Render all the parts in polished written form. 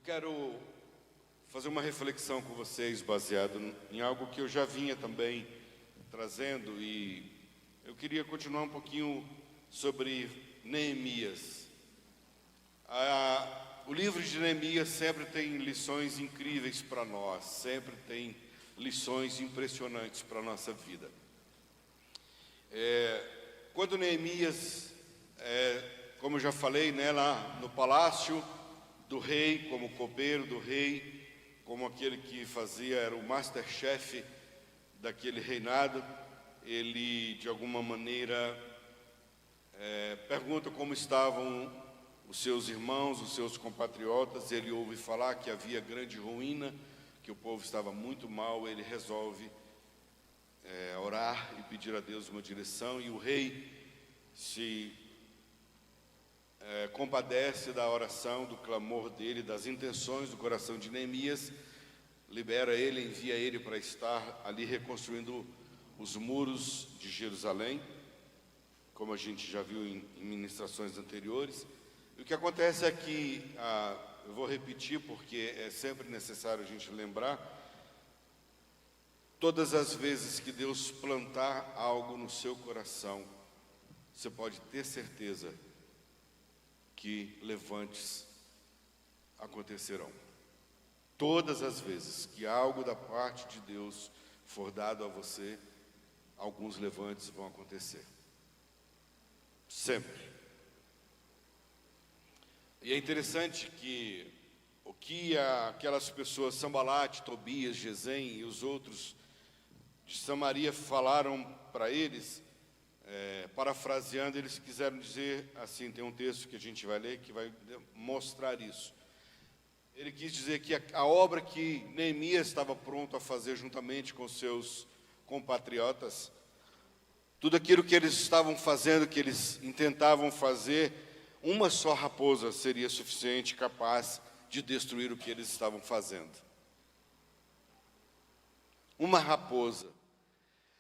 quero fazer uma reflexão com vocês baseado em algo que eu já vinha também trazendo, e eu queria continuar um pouquinho sobre Neemias. O livro de Neemias sempre tem lições incríveis para nós, sempre tem lições impressionantes para a nossa vida. Quando Neemias, como eu já falei, né, lá no palácio do rei, como copeiro do rei, como aquele que era o masterchef daquele reinado, ele de alguma maneira pergunta como estavam os seus irmãos, os seus compatriotas. Ele ouve falar que havia grande ruína, que o povo estava muito mal. Ele resolve orar e pedir a Deus uma direção, e o rei se compadece da oração, do clamor dele, das intenções do coração de Neemias, libera ele, envia ele para estar ali reconstruindo os muros de Jerusalém, como a gente já viu em ministrações anteriores. E o que acontece é que, eu vou repetir porque é sempre necessário a gente lembrar, todas as vezes que Deus plantar algo no seu coração, você pode ter certeza que levantes acontecerão. Todas as vezes que algo da parte de Deus for dado a você, alguns levantes vão acontecer. Sempre. E é interessante que o que aquelas pessoas, Sambalate, Tobias, Gesem e os outros de Samaria falaram para eles, parafraseando, eles quiseram dizer assim, tem um texto que a gente vai ler que vai mostrar isso. Ele quis dizer que a obra que Neemias estava pronto a fazer juntamente com seus compatriotas, tudo aquilo que eles estavam fazendo, que eles intentavam fazer, uma só raposa seria suficiente, capaz de destruir o que eles estavam fazendo. Uma raposa.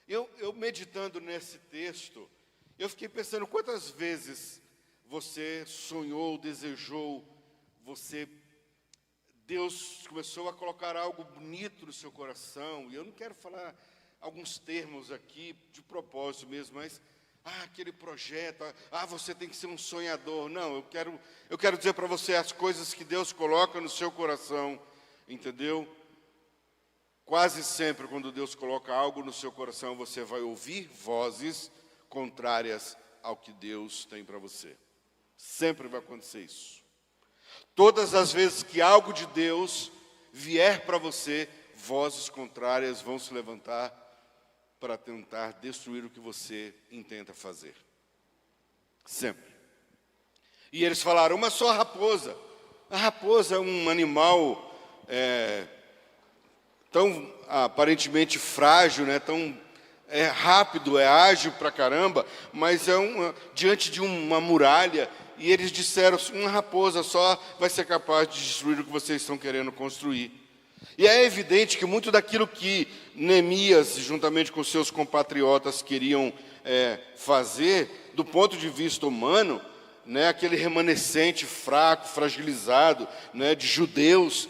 Eu meditando nesse texto, eu fiquei pensando quantas vezes você sonhou, desejou, Deus começou a colocar algo bonito no seu coração, e eu não quero falar alguns termos aqui de propósito mesmo, mas aquele projeto, você tem que ser um sonhador. Não, eu quero dizer para você as coisas que Deus coloca no seu coração, entendeu? Quase sempre, quando Deus coloca algo no seu coração, você vai ouvir vozes contrárias ao que Deus tem para você. Sempre vai acontecer isso. Todas as vezes que algo de Deus vier para você, vozes contrárias vão se levantar para tentar destruir o que você intenta fazer. Sempre. E eles falaram, uma só raposa. A raposa é um animal tão aparentemente frágil, né? Tão rápido, ágil pra caramba, mas diante de uma muralha, e eles disseram, uma raposa só vai ser capaz de destruir o que vocês estão querendo construir. E é evidente que muito daquilo que Neemias, juntamente com seus compatriotas, queriam fazer, do ponto de vista humano, né, aquele remanescente fraco, fragilizado, né, de judeus,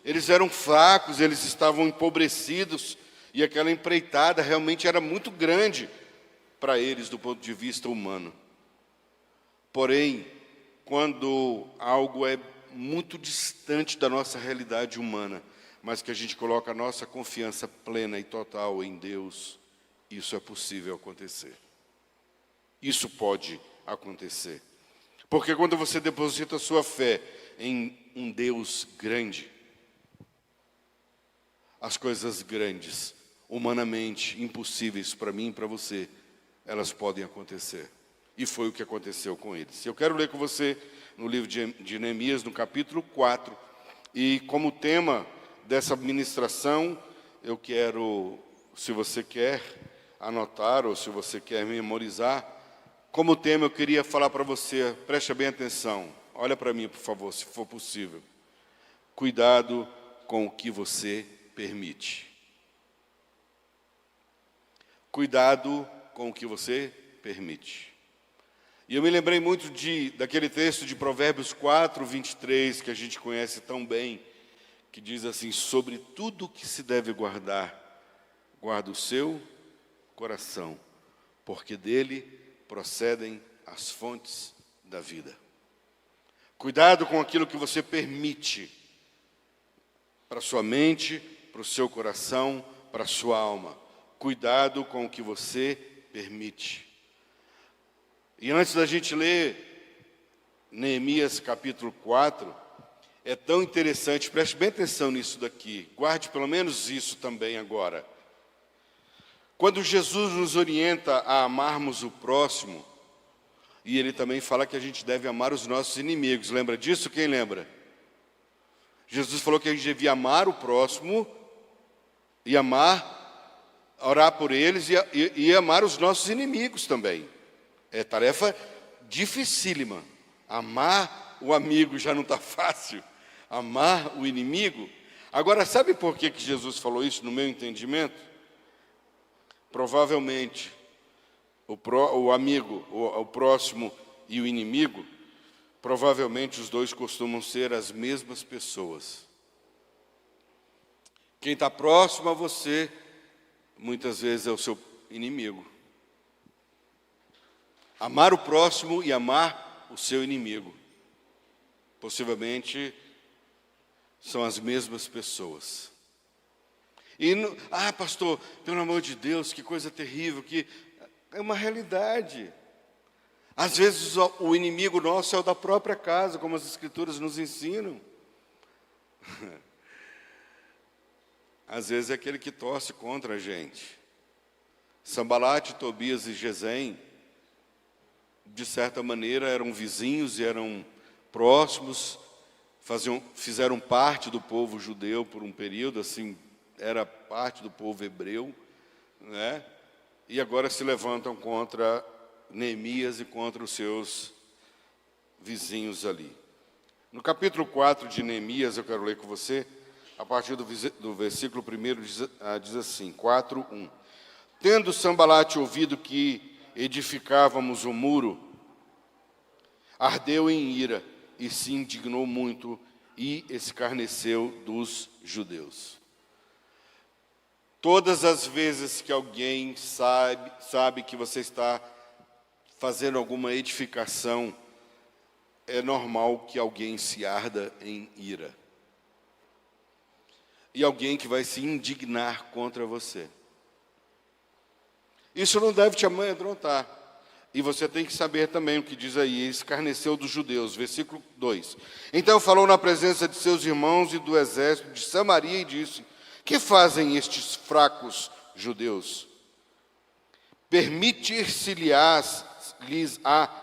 eles eram fracos, eles estavam empobrecidos, e aquela empreitada realmente era muito grande para eles do ponto de vista humano. Porém, quando algo é muito distante da nossa realidade humana, mas que a gente coloca a nossa confiança plena e total em Deus, isso é possível acontecer. Isso pode acontecer. Porque quando você deposita a sua fé em um Deus grande, as coisas grandes, humanamente impossíveis para mim e para você, elas podem acontecer. E foi o que aconteceu com eles. Eu quero ler com você no livro de Neemias, no capítulo 4. E como tema dessa ministração, eu quero, se você quer anotar ou se você quer memorizar, como tema eu queria falar para você, preste bem atenção, olha para mim, por favor, se for possível. Cuidado com o que você permite. Cuidado com o que você permite. E eu me lembrei muito daquele texto de Provérbios 4, 23, que a gente conhece tão bem, que diz assim: sobre tudo que se deve guardar, guarda o seu coração, porque dele procedem as fontes da vida. Cuidado com aquilo que você permite para sua mente, para o seu coração, para a sua alma. Cuidado com o que você permite. E antes da gente ler Neemias capítulo 4, é tão interessante, preste bem atenção nisso daqui, guarde pelo menos isso também agora. Quando Jesus nos orienta a amarmos o próximo, e ele também fala que a gente deve amar os nossos inimigos, lembra disso? Quem lembra? Jesus falou que a gente devia amar o próximo, e orar por eles, e amar os nossos inimigos também. É tarefa dificílima. Amar o amigo já não está fácil. Amar o inimigo. Agora, sabe por que Jesus falou isso no meu entendimento? Provavelmente, o amigo, o próximo e o inimigo, provavelmente os dois costumam ser as mesmas pessoas. Quem está próximo a você, muitas vezes é o seu inimigo. Amar o próximo e amar o seu inimigo, possivelmente são as mesmas pessoas. E, pastor, pelo amor de Deus, que coisa terrível, que é uma realidade. Às vezes o inimigo nosso é o da própria casa, como as Escrituras nos ensinam. Às vezes é aquele que torce contra a gente. Sanbalate, Tobias e Gesem, de certa maneira, eram vizinhos e eram próximos, fizeram parte do povo judeu por um período, assim, era parte do povo hebreu, né? E agora se levantam contra Neemias e contra os seus vizinhos ali. No capítulo 4 de Neemias, eu quero ler com você, a partir do versículo 1, diz assim, 4:1. Tendo Sanbalate ouvido que edificávamos o muro, ardeu em ira e se indignou muito e escarneceu dos judeus. Todas as vezes que alguém sabe que você está fazendo alguma edificação, é normal que alguém se arda em ira. E alguém que vai se indignar contra você. Isso não deve te amedrontar. E você tem que saber também o que diz aí, escarneceu dos judeus, versículo 2. Então falou na presença de seus irmãos e do exército de Samaria e disse: que fazem estes fracos judeus? Permitir-se-lhes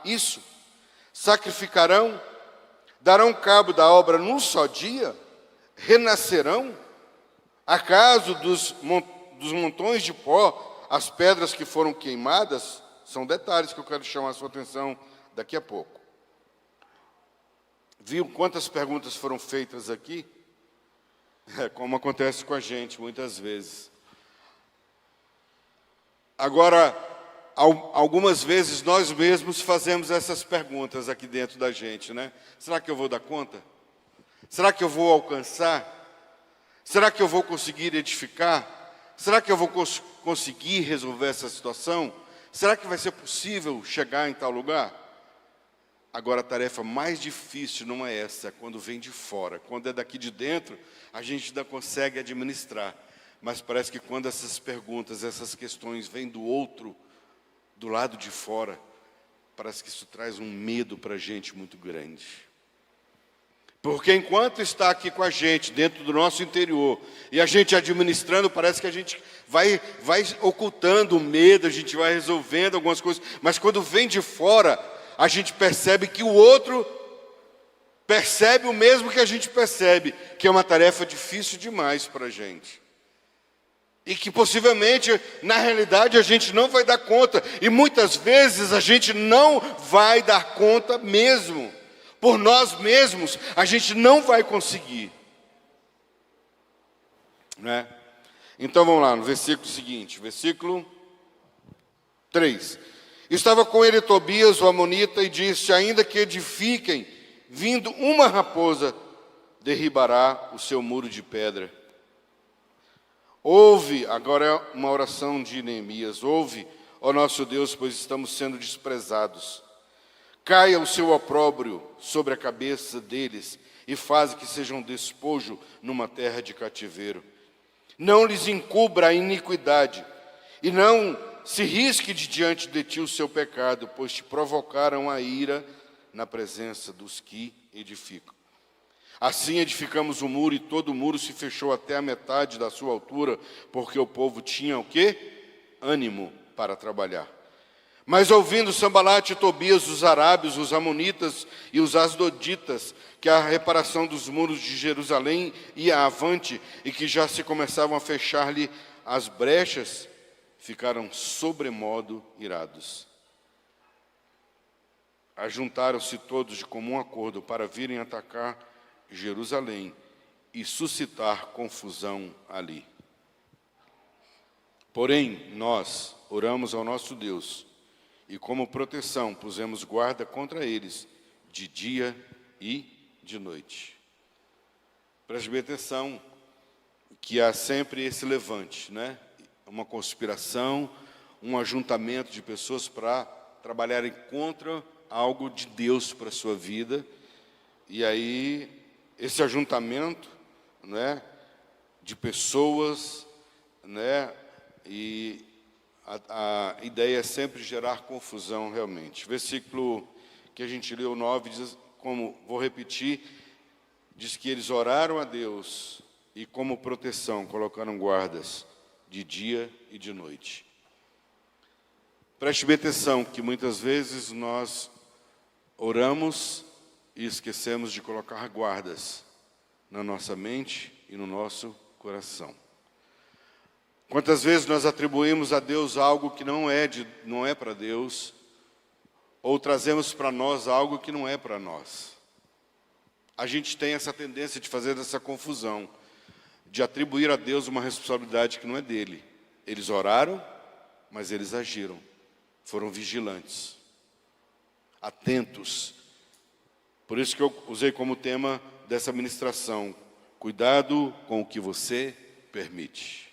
isso? Sacrificarão? Darão cabo da obra num só dia? Renascerão? Acaso dos montões de pó, as pedras que foram queimadas? São detalhes que eu quero chamar a sua atenção daqui a pouco. Viu quantas perguntas foram feitas aqui? Como acontece com a gente muitas vezes. Agora, algumas vezes nós mesmos fazemos essas perguntas aqui dentro da gente, né? Será que eu vou dar conta? Será que eu vou alcançar? Será que eu vou conseguir edificar? Será que eu vou conseguir resolver essa situação? Será que vai ser possível chegar em tal lugar? Agora, a tarefa mais difícil não é essa, é quando vem de fora. Quando é daqui de dentro, a gente ainda consegue administrar. Mas parece que quando essas perguntas, essas questões vêm do outro, do lado de fora, parece que isso traz um medo para a gente muito grande. Porque enquanto está aqui com a gente, dentro do nosso interior, e a gente administrando, parece que a gente vai ocultando o medo, a gente vai resolvendo algumas coisas. Mas quando vem de fora, a gente percebe que o outro percebe o mesmo que a gente percebe, que é uma tarefa difícil demais para a gente. E que possivelmente, na realidade, a gente não vai dar conta. E muitas vezes a gente não vai dar conta mesmo. Por nós mesmos, a gente não vai conseguir. Né? Então vamos lá, no versículo seguinte, versículo 3. Estava com ele Tobias, o amonita, e disse: ainda que edifiquem, vindo uma raposa, derribará o seu muro de pedra. Ouve, agora é uma oração de Neemias, ouve, ó nosso Deus, pois estamos sendo desprezados. Caia o seu opróbrio sobre a cabeça deles e faze que sejam despojo numa terra de cativeiro. Não lhes encubra a iniquidade e não se risque de diante de ti o seu pecado, pois te provocaram a ira na presença dos que edificam. Assim edificamos o muro, e todo o muro se fechou até a metade da sua altura, porque o povo tinha o quê? Ânimo para trabalhar. Mas ouvindo Sambalate e Tobias, os arábios, os amonitas e os asdoditas, que a reparação dos muros de Jerusalém ia avante e que já se começavam a fechar-lhe as brechas, ficaram sobremodo irados. Ajuntaram-se todos de comum acordo para virem atacar Jerusalém e suscitar confusão ali. Porém, nós oramos ao nosso Deus e, como proteção, pusemos guarda contra eles de dia e de noite. Preste bem atenção que há sempre esse levante, né? Uma conspiração, um ajuntamento de pessoas para trabalharem contra algo de Deus para a sua vida. E aí, esse ajuntamento, né, de pessoas, né, e a ideia é sempre gerar confusão realmente. Versículo que a gente leu 9, diz, como vou repetir, diz que eles oraram a Deus e como proteção colocaram guardas de dia e de noite. Preste bem atenção que muitas vezes nós oramos e esquecemos de colocar guardas na nossa mente e no nosso coração. Quantas vezes nós atribuímos a Deus algo que não é para Deus, ou trazemos para nós algo que não é para nós. A gente tem essa tendência de fazer essa confusão, de atribuir a Deus uma responsabilidade que não é dele. Eles oraram, mas eles agiram, foram vigilantes, atentos. Por isso que eu usei como tema dessa ministração: cuidado com o que você permite.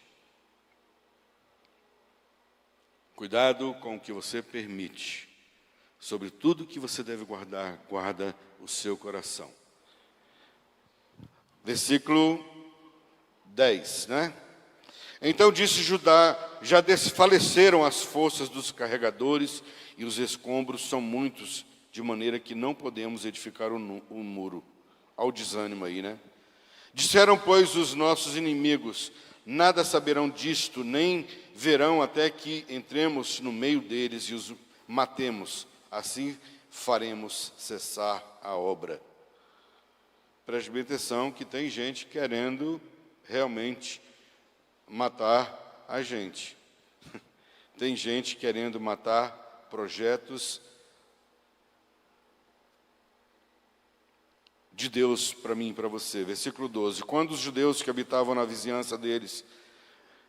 Cuidado com o que você permite. Sobre tudo que você deve guardar, guarda o seu coração. Versículo 10, né? Então disse Judá: já desfaleceram as forças dos carregadores e os escombros são muitos, de maneira que não podemos edificar o muro. Ao desânimo aí, né? Disseram, pois, os nossos inimigos: nada saberão disto, nem verão até que entremos no meio deles e os matemos. Assim faremos cessar a obra. Preste bem atenção que tem gente querendo realmente matar a gente. Tem gente querendo matar projetos de Deus para mim e para você. Versículo 12. Quando os judeus que habitavam na vizinhança deles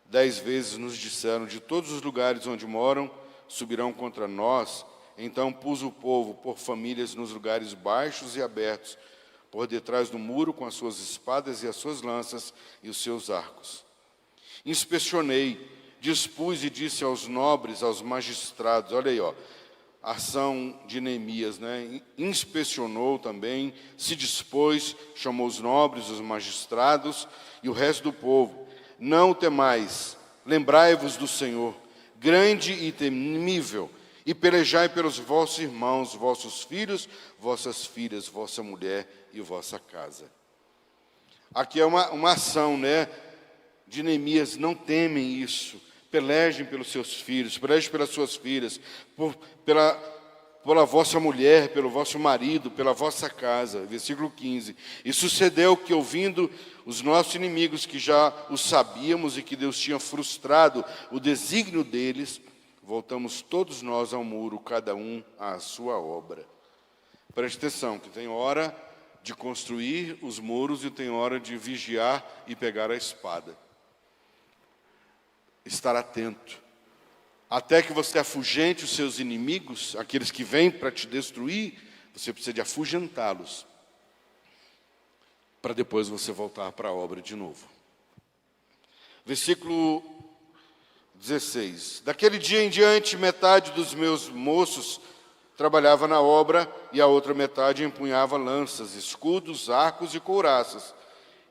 10 vezes nos disseram: de todos os lugares onde moram, subirão contra nós, então pus o povo por famílias nos lugares baixos e abertos, por detrás do muro, com as suas espadas e as suas lanças e os seus arcos. Inspecionei, dispus e disse aos nobres, aos magistrados, olha aí, ó, ação de Neemias, né? Inspecionou também, se dispôs, chamou os nobres, os magistrados e o resto do povo. Não temais, lembrai-vos do Senhor, grande e temível, e pelejai pelos vossos irmãos, vossos filhos, vossas filhas, vossa mulher e vossa casa. Aqui é uma ação, né, de Neemias. Não temem isso. Pelejem pelos seus filhos, pelejem pelas suas filhas, pela vossa mulher, pelo vosso marido, pela vossa casa. Versículo 15. E sucedeu que, ouvindo os nossos inimigos, que já o sabíamos e que Deus tinha frustrado o desígnio deles, voltamos todos nós ao muro, cada um à sua obra. Preste atenção, que tem hora de construir os muros e tem hora de vigiar e pegar a espada. Estar atento até que você afugente os seus inimigos, aqueles que vêm para te destruir, você precisa de afugentá-los, para depois você voltar para a obra de novo. Versículo 16. Daquele dia em diante, metade dos meus moços trabalhava na obra, e a outra metade empunhava lanças, escudos, arcos e couraças.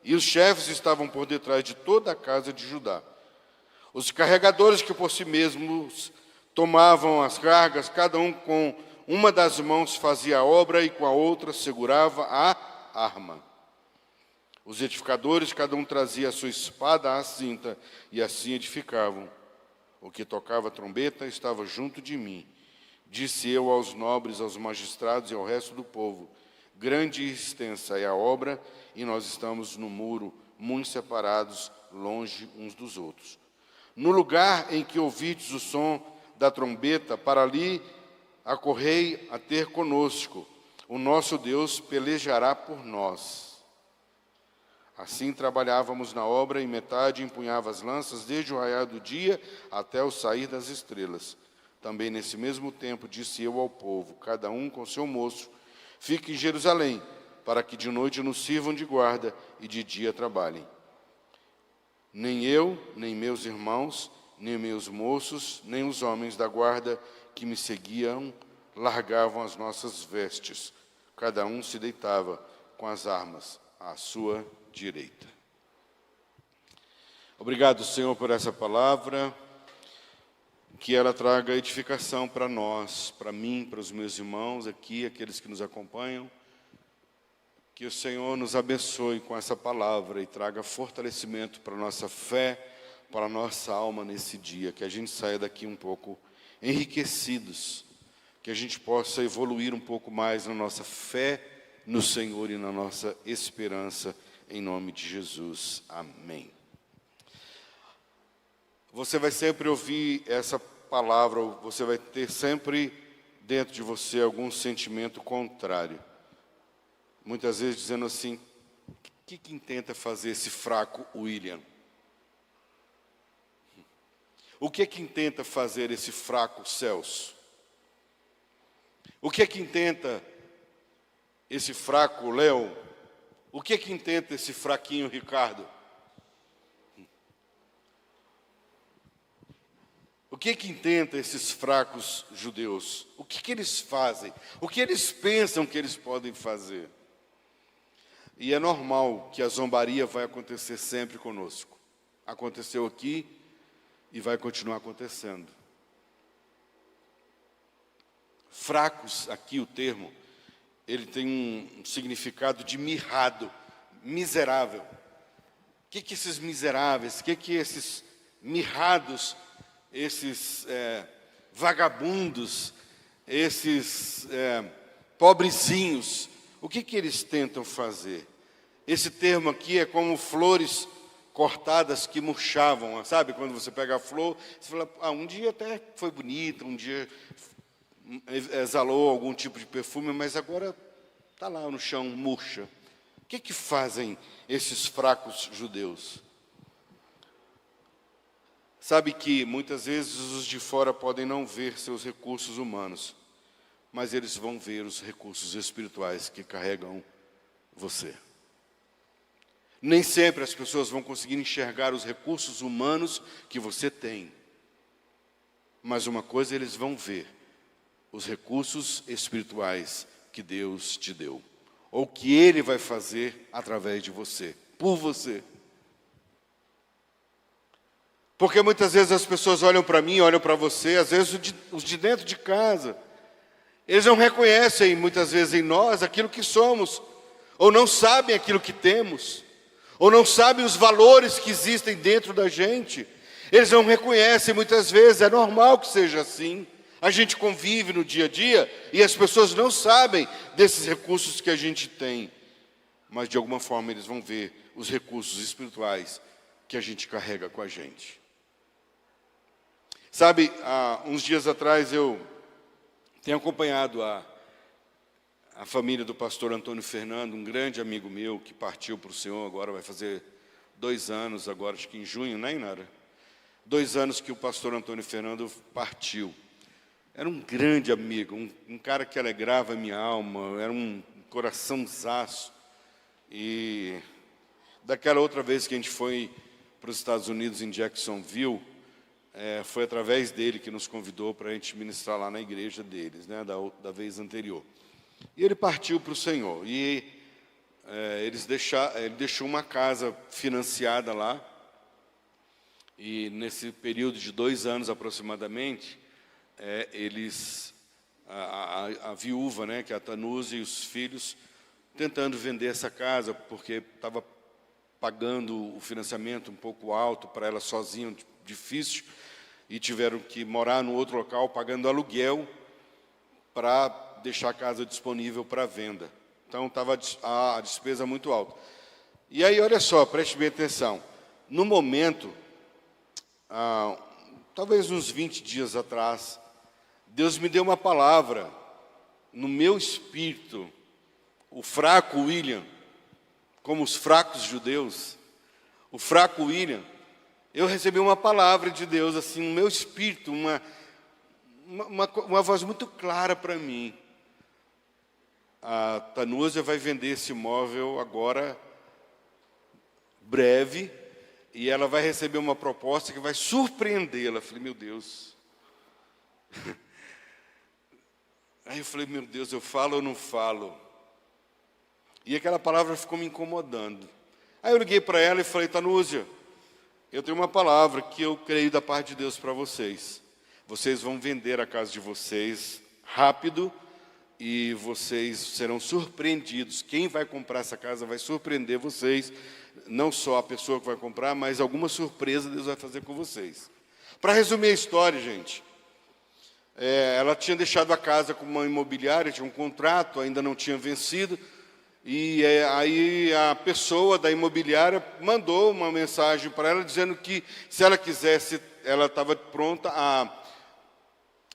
E os chefes estavam por detrás de toda a casa de Judá. Os carregadores que por si mesmos tomavam as cargas, cada um com uma das mãos fazia a obra e com a outra segurava a arma. Os edificadores, cada um trazia a sua espada à cinta, e assim edificavam. O que tocava a trombeta estava junto de mim. Disse eu aos nobres, aos magistrados e ao resto do povo: grande e extensa é a obra, e nós estamos no muro, muito separados, longe uns dos outros. No lugar em que ouvides o som da trombeta, para ali acorrei a ter conosco. O nosso Deus pelejará por nós. Assim trabalhávamos na obra, e metade empunhava as lanças, desde o raiar do dia até o sair das estrelas. Também nesse mesmo tempo disse eu ao povo: cada um com seu moço, fique em Jerusalém, para que de noite nos sirvam de guarda e de dia trabalhem. Nem eu, nem meus irmãos, nem meus moços, nem os homens da guarda que me seguiam largavam as nossas vestes. Cada um se deitava com as armas à sua direita. Obrigado, Senhor, por essa palavra, que ela traga edificação para nós, para mim, para os meus irmãos aqui, aqueles que nos acompanham. Que o Senhor nos abençoe com essa palavra e traga fortalecimento para a nossa fé, para a nossa alma nesse dia, que a gente saia daqui um pouco enriquecidos, que a gente possa evoluir um pouco mais na nossa fé no Senhor e na nossa esperança, em nome de Jesus. Amém. Você vai sempre ouvir essa palavra, você vai ter sempre dentro de você algum sentimento contrário. Muitas vezes dizendo assim: o que intenta fazer esse fraco William? O que intenta fazer esse fraco Celso? O que intenta esse fraco Léo? O que intenta esse fraquinho Ricardo? O que intenta esses fracos judeus? O que eles fazem? O que eles pensam que eles podem fazer? E é normal que a zombaria vai acontecer sempre conosco. Aconteceu aqui e vai continuar acontecendo. Fracos, aqui o termo, ele tem um significado de mirrado, miserável. O que esses miseráveis, o que esses mirrados, esses vagabundos, esses pobrezinhos, o que eles tentam fazer? Esse termo aqui é como flores cortadas que murchavam, sabe? Quando você pega a flor, você fala: um dia até foi bonita, um dia exalou algum tipo de perfume, mas agora está lá no chão, murcha. O que fazem esses fracos judeus? Sabe que muitas vezes os de fora podem não ver seus recursos humanos, mas eles vão ver os recursos espirituais que carregam você. Nem sempre as pessoas vão conseguir enxergar os recursos humanos que você tem, mas uma coisa eles vão ver: os recursos espirituais que Deus te deu, ou que Ele vai fazer através de você, por você. Porque muitas vezes as pessoas olham para mim, olham para você, às vezes os de dentro de casa, eles não reconhecem muitas vezes em nós aquilo que somos, ou não sabem aquilo que temos, ou não sabem os valores que existem dentro da gente. Eles não reconhecem muitas vezes, é normal que seja assim. A gente convive no dia a dia e as pessoas não sabem desses recursos que a gente tem. Mas de alguma forma eles vão ver os recursos espirituais que a gente carrega com a gente. Sabe, há uns dias atrás eu tenho acompanhado a família do pastor Antônio Fernando, um grande amigo meu que partiu para o Senhor, agora vai fazer 2 anos, agora acho que em junho, né, Inara? 2 anos que o pastor Antônio Fernando partiu. Era um grande amigo, um cara que alegrava a minha alma, era um coraçãozaço. E daquela outra vez que a gente foi para os Estados Unidos, em Jacksonville, foi através dele que nos convidou para a gente ministrar lá na igreja deles, né, da vez anterior. E ele partiu para o Senhor. E ele deixou uma casa financiada lá. E nesse período de 2 anos aproximadamente, a viúva, né, que é a Tanusa, e os filhos, tentando vender essa casa, porque estava pagando o financiamento um pouco alto para ela sozinha, difícil, e tiveram que morar no outro local, pagando aluguel, para deixar a casa disponível para venda. Então, estava a despesa muito alta. E aí, olha só, preste bem atenção. No momento, talvez uns 20 dias atrás, Deus me deu uma palavra no meu espírito, o fraco William, como os fracos judeus, o fraco William, eu recebi uma palavra de Deus, assim, no meu espírito, uma voz muito clara para mim. A Tanusa vai vender esse imóvel agora, breve, e ela vai receber uma proposta que vai surpreendê-la. Eu falei, meu Deus. Aí eu falei, meu Deus, eu falo ou não falo? E aquela palavra ficou me incomodando. Aí eu liguei para ela e falei, Tanusa, eu tenho uma palavra que eu creio da parte de Deus para vocês. Vocês vão vender a casa de vocês rápido e vocês serão surpreendidos. Quem vai comprar essa casa vai surpreender vocês. Não só a pessoa que vai comprar, mas alguma surpresa Deus vai fazer com vocês. Para resumir a história, gente, ela tinha deixado a casa com uma imobiliária, tinha um contrato, ainda não tinha vencido, e aí a pessoa da imobiliária mandou uma mensagem para ela, dizendo que se ela quisesse, ela estava pronta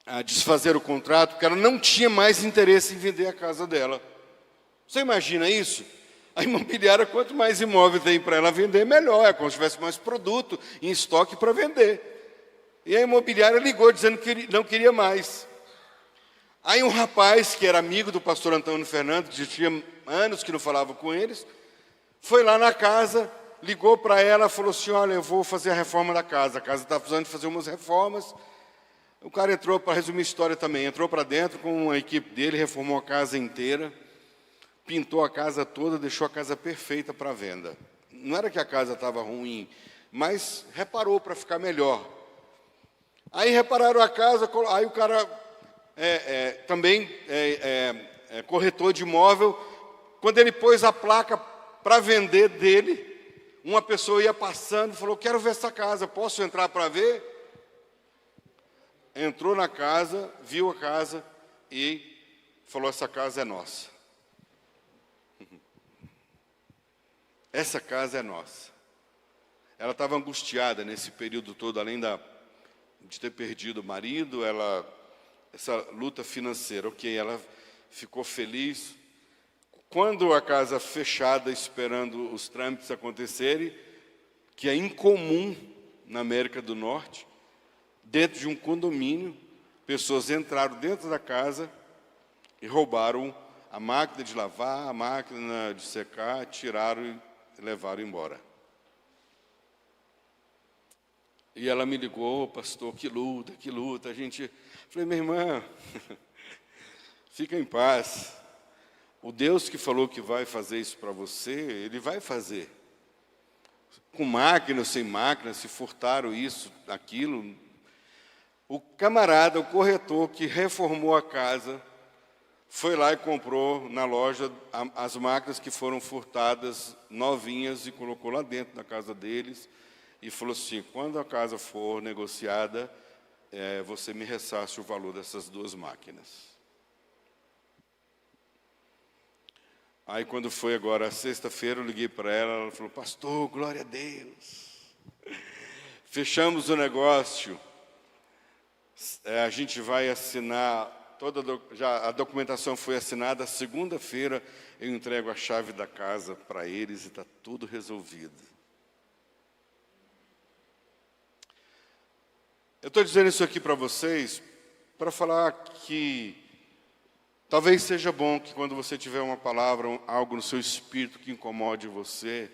a desfazer o contrato, porque ela não tinha mais interesse em vender a casa dela. Você imagina isso? A imobiliária, quanto mais imóvel tem para ela vender, melhor. É como se tivesse mais produto em estoque para vender. E a imobiliária ligou dizendo que não queria mais. Aí um rapaz, que era amigo do pastor Antônio Fernando, que já tinha anos que não falava com eles, foi lá na casa, ligou para ela e falou assim, olha, eu vou fazer a reforma da casa. A casa está precisando de fazer umas reformas. O cara entrou, para resumir a história também, entrou para dentro com a equipe dele, reformou a casa inteira, pintou a casa toda, deixou a casa perfeita para venda. Não era que a casa estava ruim, mas reparou para ficar melhor. Aí repararam a casa, aí o cara também corretor de imóvel, quando ele pôs a placa para vender dele, uma pessoa ia passando e falou, quero ver essa casa, posso entrar para ver? Entrou na casa, viu a casa e falou, essa casa é nossa. Essa casa é nossa. Ela estava angustiada nesse período todo, além de ter perdido o marido, essa luta financeira. Ok, ela ficou feliz. Quando a casa fechada, esperando os trâmites acontecerem, que é incomum na América do Norte, dentro de um condomínio, pessoas entraram dentro da casa e roubaram a máquina de lavar, a máquina de secar, tiraram e levaram embora. E ela me ligou, pastor, que luta, que luta. Falei, minha irmã, fica em paz. O Deus que falou que vai fazer isso para você, Ele vai fazer. Com máquina ou sem máquina, se furtaram isso, aquilo. O camarada, o corretor que reformou a casa, foi lá e comprou na loja as máquinas que foram furtadas, novinhas, e colocou lá dentro da casa deles. E falou assim, quando a casa for negociada, você me ressarce o valor dessas 2 máquinas. Aí quando foi agora sexta-feira, eu liguei para ela, ela falou, pastor, glória a Deus. Fechamos o negócio. A gente vai assinar, a documentação foi assinada, segunda-feira eu entrego a chave da casa para eles e está tudo resolvido. Eu estou dizendo isso aqui para vocês, para falar que talvez seja bom que quando você tiver uma palavra, algo no seu espírito que incomode você,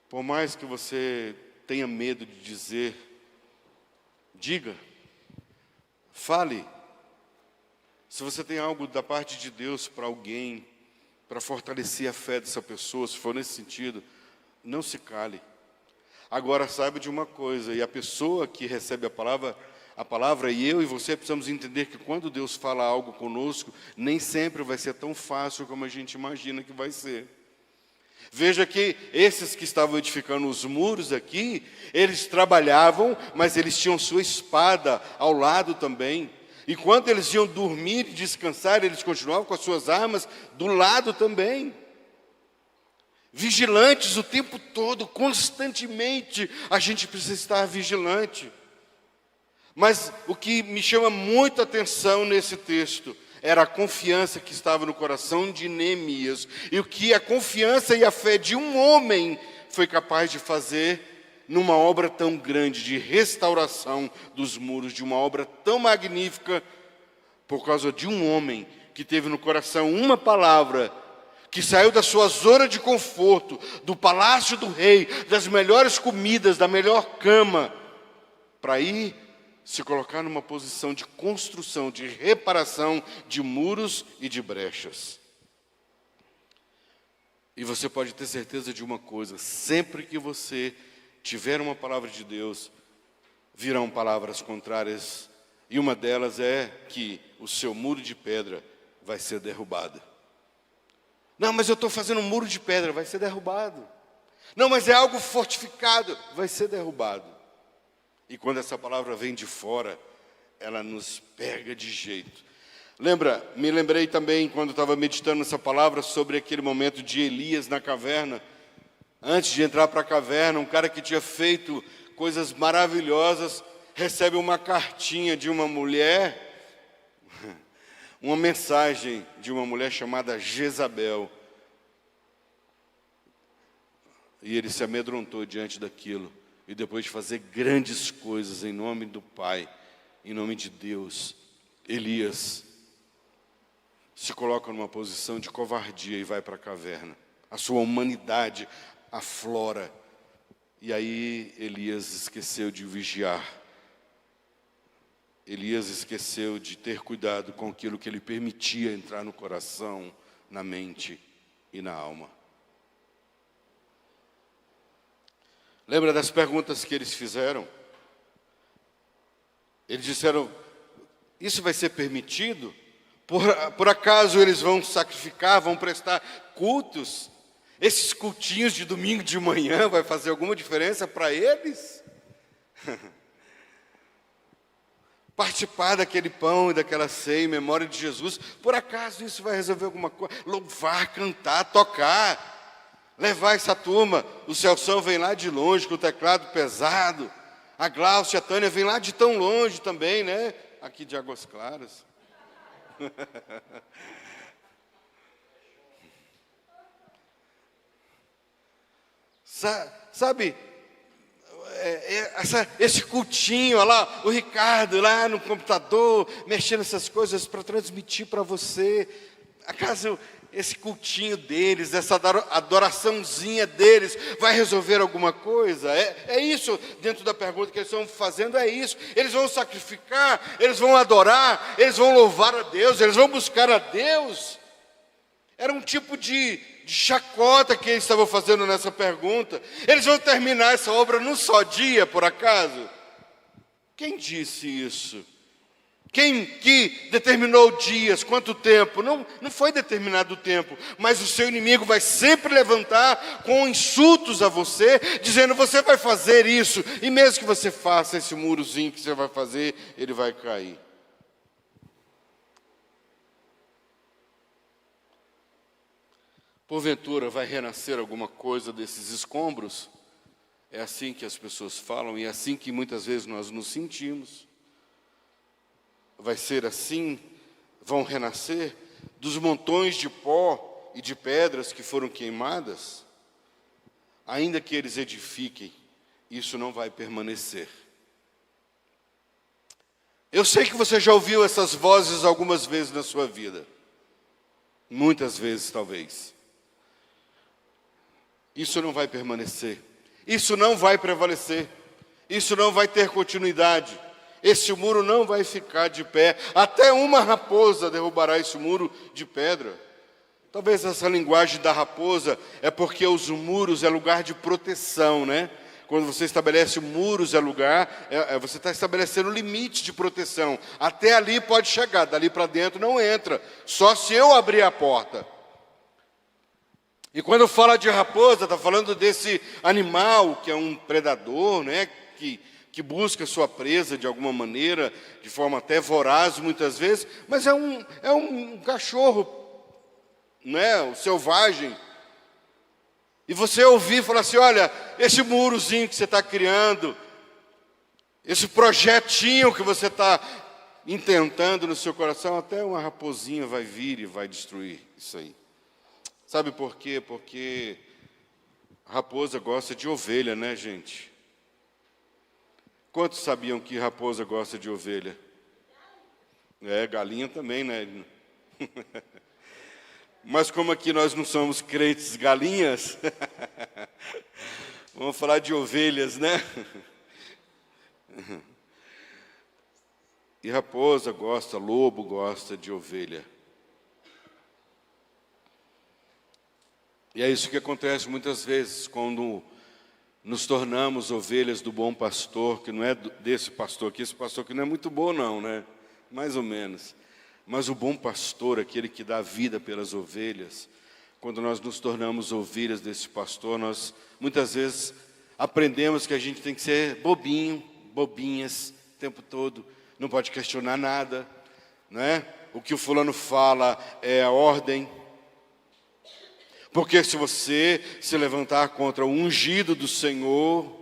por mais que você tenha medo de dizer, diga, fale. Se você tem algo da parte de Deus para alguém, para fortalecer a fé dessa pessoa, se for nesse sentido, não se cale. Agora saiba de uma coisa, e a pessoa que recebe a palavra e eu e você precisamos entender que quando Deus fala algo conosco, nem sempre vai ser tão fácil como a gente imagina que vai ser. Veja que esses que estavam edificando os muros aqui, eles trabalhavam, mas eles tinham sua espada ao lado também. E quando eles iam dormir e descansar, eles continuavam com as suas armas do lado também. Vigilantes o tempo todo, constantemente, a gente precisa estar vigilante. Mas o que me chama muita atenção nesse texto era a confiança que estava no coração de Neemias. E o que a confiança e a fé de um homem foi capaz de fazer numa obra tão grande de restauração dos muros, de uma obra tão magnífica, por causa de um homem que teve no coração uma palavra, que saiu da sua zona de conforto, do palácio do rei, das melhores comidas, da melhor cama, para ir se colocar numa posição de construção, de reparação de muros e de brechas. E você pode ter certeza de uma coisa, sempre que você tiver uma palavra de Deus, virão palavras contrárias, e uma delas é que o seu muro de pedra vai ser derrubado. Não, mas eu estou fazendo um muro de pedra, vai ser derrubado. Não, mas é algo fortificado, vai ser derrubado. E quando essa palavra vem de fora, ela nos pega de jeito. Me lembrei também, quando estava meditando nessa palavra, sobre aquele momento de Elias na caverna. Antes de entrar para a caverna, um cara que tinha feito coisas maravilhosas, recebe uma cartinha de uma mulher, uma mensagem de uma mulher chamada Jezabel. E ele se amedrontou diante daquilo. E depois de fazer grandes coisas em nome do Pai, em nome de Deus, Elias se coloca numa posição de covardia e vai para a caverna. A sua humanidade aflora. E aí Elias esqueceu de vigiar. Elias esqueceu de ter cuidado com aquilo que ele permitia entrar no coração, na mente e na alma. Lembra das perguntas que eles fizeram? Eles disseram, isso vai ser permitido? Por acaso eles vão sacrificar, vão prestar cultos? Esses cultinhos de domingo de manhã vai fazer alguma diferença para eles? Participar daquele pão e daquela ceia em memória de Jesus, por acaso isso vai resolver alguma coisa? Louvar, cantar, tocar, levar essa turma. O Celção vem lá de longe com o teclado pesado, a Glaucia, a Tânia vem lá de tão longe também, né? Aqui de Águas Claras. Sabe, esse cultinho, olha lá, o Ricardo lá no computador, mexendo essas coisas para transmitir para você. Acaso esse cultinho deles, essa adoraçãozinha deles, vai resolver alguma coisa? É isso, dentro da pergunta que eles estão fazendo, é isso. Eles vão sacrificar, eles vão adorar, eles vão louvar a Deus, eles vão buscar a Deus. Era um tipo de chacota que eles estavam fazendo nessa pergunta. Eles vão terminar essa obra num só dia, por acaso? Quem disse isso? Quem que determinou dias, quanto tempo? Não foi determinado o tempo, mas o seu inimigo vai sempre levantar com insultos a você, dizendo, você vai fazer isso, e mesmo que você faça esse murozinho que você vai fazer, ele vai cair. Porventura vai renascer alguma coisa desses escombros? É assim que as pessoas falam, e é assim que muitas vezes nós nos sentimos. Vai ser assim, vão renascer dos montões de pó e de pedras que foram queimadas? Ainda que eles edifiquem, isso não vai permanecer. Eu sei que você já ouviu essas vozes algumas vezes na sua vida. Muitas vezes, talvez. Isso não vai permanecer. Isso não vai prevalecer. Isso não vai ter continuidade. Esse muro não vai ficar de pé. Até uma raposa derrubará esse muro de pedra. Talvez essa linguagem da raposa é porque os muros é lugar de proteção, né? Quando você estabelece muros é lugar, você está estabelecendo limite de proteção. Até ali pode chegar, dali para dentro não entra. Só se eu abrir a porta. E quando fala de raposa, está falando desse animal que é um predador, né? Que busca sua presa de alguma maneira, de forma até voraz muitas vezes, mas é um cachorro, né? O selvagem. E você ouvir e falar assim, olha, esse murozinho que você está criando, esse projetinho que você está intentando no seu coração, até uma raposinha vai vir e vai destruir isso aí. Sabe por quê? Porque a raposa gosta de ovelha, né, gente? Quantos sabiam que raposa gosta de ovelha? Galinha também, né? Mas como aqui nós não somos crentes galinhas, vamos falar de ovelhas, né? E raposa gosta, lobo gosta de ovelha. E é isso que acontece muitas vezes, quando nos tornamos ovelhas do bom pastor, que não é desse pastor aqui, esse pastor aqui não é muito bom não, né? Mais ou menos. Mas o bom pastor, aquele que dá vida pelas ovelhas, quando nós nos tornamos ovelhas desse pastor, nós muitas vezes aprendemos que a gente tem que ser bobinhas o tempo todo, não pode questionar nada, né? O que o fulano fala é a ordem. Porque se você se levantar contra o ungido do Senhor,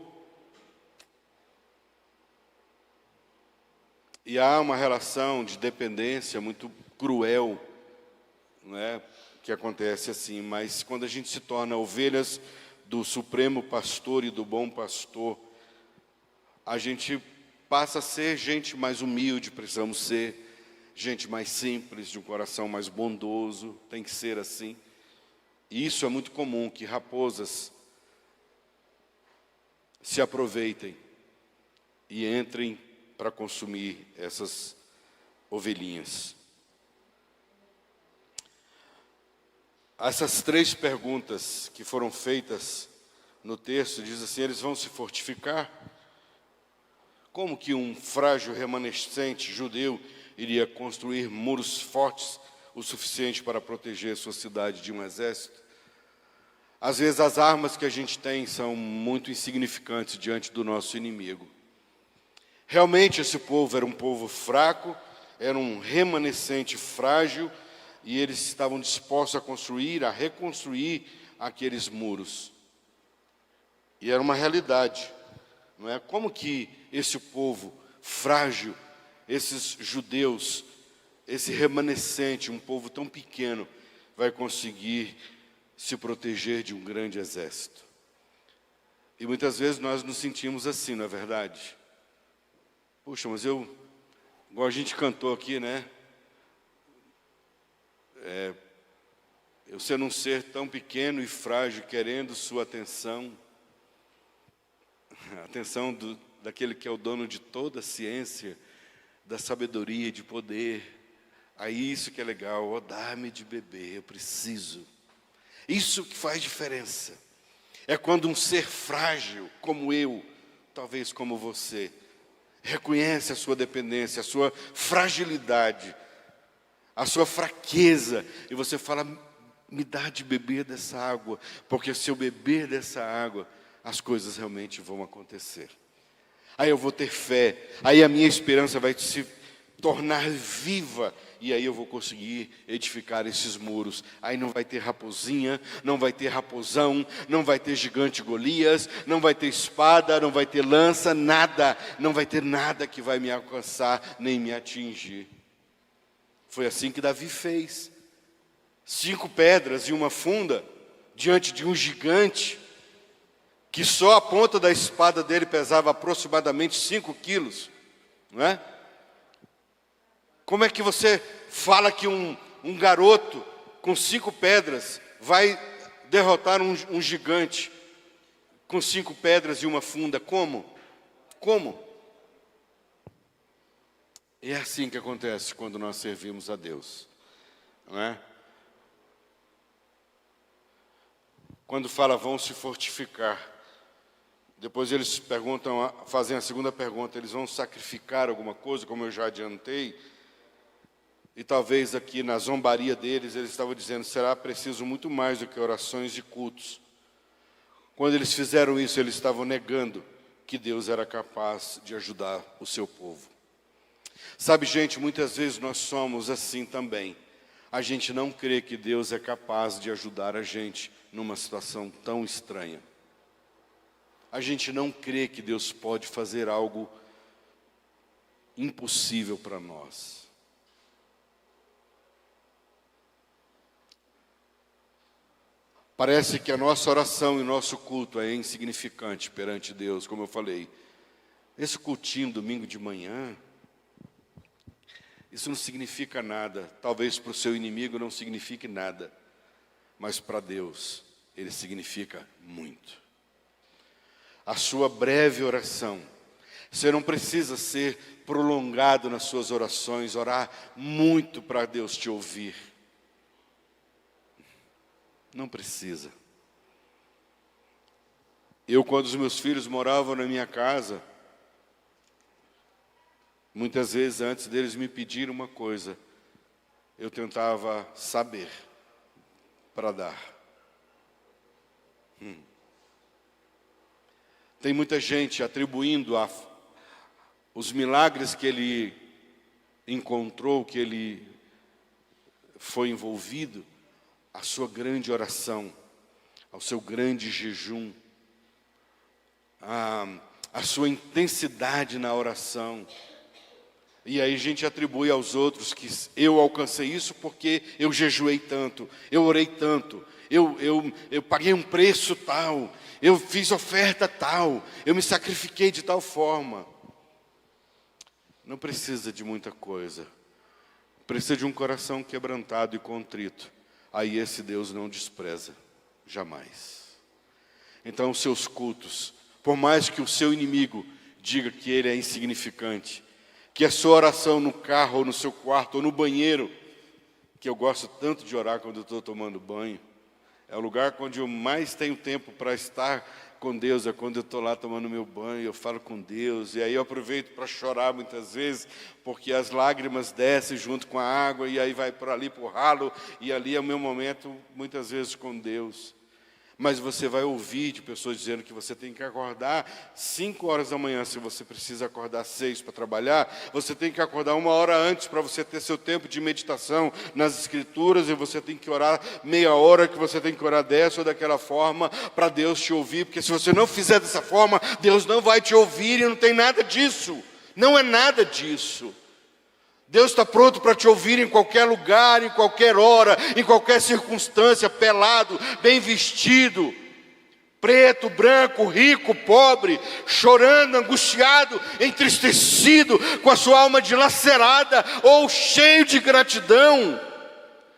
e há uma relação de dependência muito cruel, não é? Que acontece assim, mas quando a gente se torna ovelhas do Supremo Pastor e do Bom Pastor, a gente passa a ser gente mais humilde, precisamos ser gente mais simples, de um coração mais bondoso, tem que ser assim. E isso é muito comum, que raposas se aproveitem e entrem para consumir essas ovelhinhas. Essas 3 perguntas que foram feitas no texto, diz assim, eles vão se fortificar? Como que um frágil remanescente judeu iria construir muros fortes o suficiente para proteger sua cidade de um exército? Às vezes as armas que a gente tem são muito insignificantes diante do nosso inimigo. Realmente esse povo era um povo fraco, era um remanescente frágil, e eles estavam dispostos a construir, a reconstruir aqueles muros. E era uma realidade, não é? Como que esse povo frágil, esses judeus, esse remanescente, um povo tão pequeno, vai conseguir se proteger de um grande exército? E muitas vezes nós nos sentimos assim, não é verdade? Puxa, mas igual a gente cantou aqui, né? Eu sendo um ser tão pequeno e frágil, querendo sua atenção, a atenção daquele que é o dono de toda a ciência, da sabedoria, de poder. Aí isso que é legal, dá-me de beber, eu preciso. Isso que faz diferença. É quando um ser frágil, como eu, talvez como você, reconhece a sua dependência, a sua fragilidade, a sua fraqueza, e você fala, me dá de beber dessa água, porque se eu beber dessa água, as coisas realmente vão acontecer. Aí eu vou ter fé, aí a minha esperança vai se tornar viva, e aí eu vou conseguir edificar esses muros. Aí não vai ter raposinha, não vai ter raposão, não vai ter gigante Golias, não vai ter espada, não vai ter lança, nada. Não vai ter nada que vai me alcançar, nem me atingir. Foi assim que Davi fez. 5 pedras e uma funda, diante de um gigante, que só a ponta da espada dele pesava aproximadamente 5 quilos, não é? Como é que você fala que um garoto com 5 pedras vai derrotar um gigante com 5 pedras e uma funda? Como? Como? É assim que acontece quando nós servimos a Deus, não é? Quando fala, vão se fortificar. Depois eles perguntam, fazem a segunda pergunta, eles vão sacrificar alguma coisa, como eu já adiantei? E talvez aqui na zombaria deles, eles estavam dizendo, será preciso muito mais do que orações e cultos. Quando eles fizeram isso, eles estavam negando que Deus era capaz de ajudar o seu povo. Sabe, gente, muitas vezes nós somos assim também. A gente não crê que Deus é capaz de ajudar a gente numa situação tão estranha. A gente não crê que Deus pode fazer algo impossível para nós. Parece que a nossa oração e o nosso culto é insignificante perante Deus, como eu falei. Esse cultinho domingo de manhã, isso não significa nada. Talvez para o seu inimigo não signifique nada, mas para Deus ele significa muito. A sua breve oração, você não precisa ser prolongado nas suas orações, orar muito para Deus te ouvir. Não precisa. Eu, quando os meus filhos moravam na minha casa, muitas vezes antes deles me pedirem uma coisa, eu tentava saber para dar. Tem muita gente atribuindo os milagres que ele encontrou, que ele foi envolvido, à sua grande oração, ao seu grande jejum, à sua intensidade na oração. E aí a gente atribui aos outros que eu alcancei isso porque eu jejuei tanto, eu orei tanto, eu paguei um preço tal, eu fiz oferta tal, eu me sacrifiquei de tal forma. Não precisa de muita coisa. Precisa de um coração quebrantado e contrito. Aí esse Deus não despreza, jamais. Então os seus cultos, por mais que o seu inimigo diga que ele é insignificante, que a sua oração no carro, ou no seu quarto, ou no banheiro, que eu gosto tanto de orar quando eu estou tomando banho, é o lugar onde eu mais tenho tempo para estar com Deus, é quando eu estou lá tomando meu banho, eu falo com Deus, e aí eu aproveito para chorar muitas vezes, porque as lágrimas descem junto com a água, e aí vai para ali para o ralo, e ali é o meu momento, muitas vezes, com Deus. Mas você vai ouvir de pessoas dizendo que você tem que acordar 5 horas da manhã, se você precisa acordar 6 para trabalhar, você tem que acordar 1 hora antes para você ter seu tempo de meditação nas Escrituras, e você tem que orar meia hora, que você tem que orar dessa ou daquela forma, para Deus te ouvir, porque se você não fizer dessa forma, Deus não vai te ouvir, e não tem nada disso, não é nada disso. Deus está pronto para te ouvir em qualquer lugar, em qualquer hora, em qualquer circunstância, pelado, bem vestido, preto, branco, rico, pobre, chorando, angustiado, entristecido, com a sua alma dilacerada ou cheio de gratidão,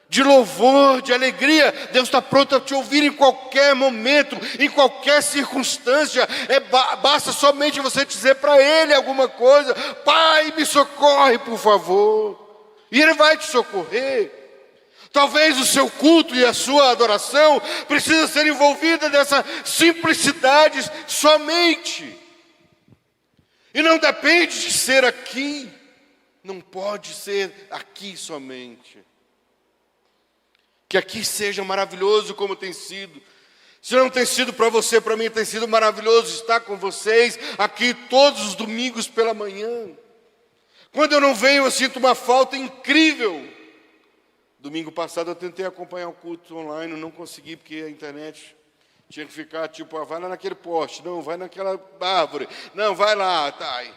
de louvor, de alegria. Deus está pronto a te ouvir em qualquer momento, em qualquer circunstância. Basta somente você dizer para Ele alguma coisa: Pai, me socorre, por favor. E Ele vai te socorrer. Talvez o seu culto e a sua adoração precisa ser envolvida nessa simplicidade somente. E não depende de ser aqui. Não pode ser aqui somente. Que aqui seja maravilhoso como tem sido. Se não tem sido para você, para mim tem sido maravilhoso estar com vocês aqui todos os domingos pela manhã. Quando eu não venho, eu sinto uma falta incrível. Domingo passado eu tentei acompanhar o culto online, não consegui porque a internet tinha que ficar tipo, vai lá naquele poste, não, vai naquela árvore, não, vai lá, tá aí.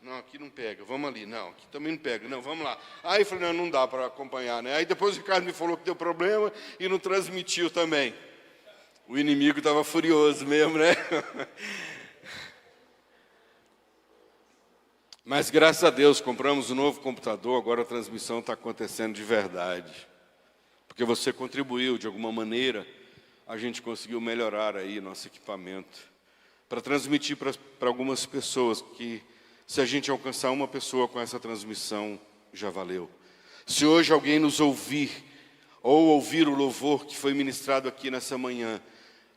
Não, aqui não pega, vamos ali. Não, aqui também não pega, não, vamos lá. Aí eu falei, não dá para acompanhar, né? Aí depois o Ricardo me falou que deu problema e não transmitiu também. O inimigo estava furioso mesmo, né? Mas graças a Deus compramos um novo computador, agora a transmissão está acontecendo de verdade. Porque você contribuiu de alguma maneira, a gente conseguiu melhorar aí nosso equipamento. Para transmitir para algumas pessoas que se a gente alcançar uma pessoa com essa transmissão, já valeu. Se hoje alguém nos ouvir, ou ouvir o louvor que foi ministrado aqui nessa manhã,